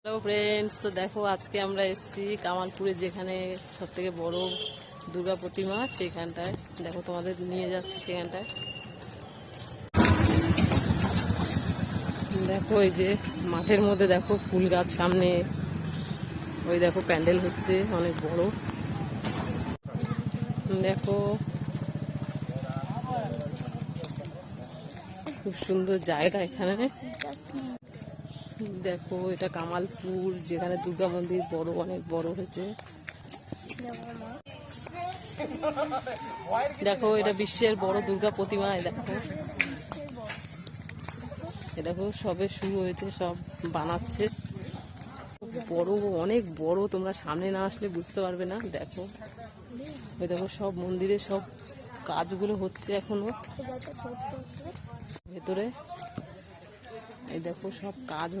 Hello friends, তো দেখো আজকে আমরা এসেছি কামালপুরে, যেখানে সব থেকে বড় দুর্গা প্রতিমা, সেখানটায় দেখো তোমাদের নিয়ে যাচ্ছি। সেখানটায় দেখো এই যে মাঠের মধ্যে দেখো ফুল গাছ, সামনে ওই দেখো প্যান্ডেল হচ্ছে অনেক বড়। দেখো খুব সুন্দর জায়গা এখানে। দেখো এটা কামালপুর, যেখানে দুর্গা মন্দির বড়, অনেক বড় হয়েছে। দেখো এটা বিশ্বের বড় দুর্গা প্রতিমা। দেখো সবে শুরু হয়েছে, সব বানাচ্ছে। বড়, অনেক বড়, তোমরা সামনে না আসলে বুঝতে পারবে না। দেখো ওই দেখো সব মন্দিরে সব কাজগুলো হচ্ছে এখনো ভেতরে। এই দেখো সব কাজ।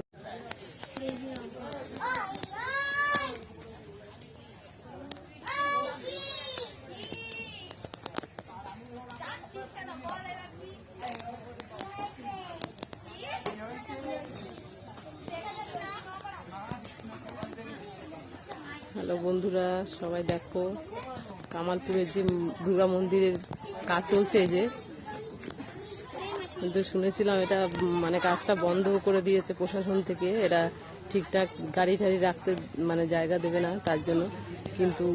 হ্যালো বন্ধুরা, সবাই দেখো কামালপুরের যে দুর্গা মন্দিরের কাজ চলছে। এই যে কিন্তু শুনেছিলাম এটা মানে কাজটা বন্ধ করে দিয়েছে প্রশাসন থেকে। এরা ঠিকঠাক গাড়ি টাড়ি রাখতে মানে জায়গা দেবে না, তার জন্য। কিন্তু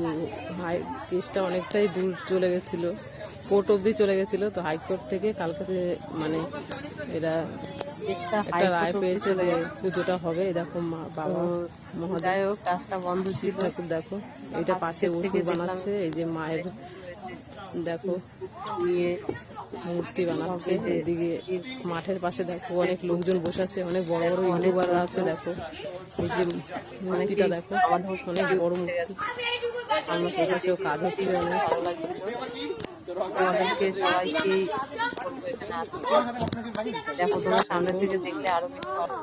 কেসটা অনেকটাই দূর চলে গেছিলো, কোর্ট অবধি চলে গেছিলো। তো হাইকোর্ট থেকে কালকে মানে এরা একটা রায় পেয়েছে যে পুজোটা হবে। দেখো বাবা মহোদয় কাজটা বন্ধ ছিল। ঠাকুর দেখো এটা পাশে ওষুধ বানাচ্ছে। এই যে মায়ের দেখো মূর্তি বানাচ্ছে। এদিকে মাঠের পাশে দেখো অনেক লোকজন বসে আছে, অনেক বড় বড় ইউটিউবাররা আছে। দেখো এই যে মূর্তিটা দেখো, অনেক বড় মূর্তি। আমার কাছেও কাজ হচ্ছে অনেক। আমাদেরকে সবাইকে দেখো, তোমার সামনে থেকে দেখলে আরো বেশি ভালো।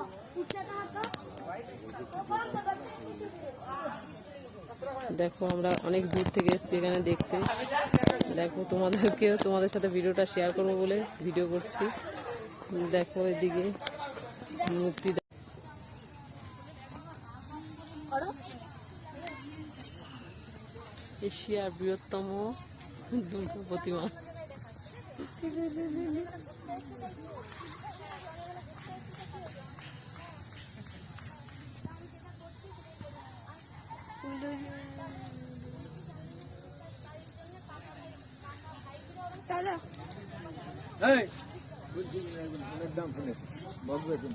দেখো আমরা অনেক দূর থেকে এসেছি এখানে দেখতে। দেখো তোমাদের সাথে ভিডিওটা শেয়ার করবো বলে ভিডিও করছি। দেখো এদিকে মূর্তি, এশিয়ার বৃহত্তম দুর্গা প্রতিমা। এই দাম শুনেছি বলবেন।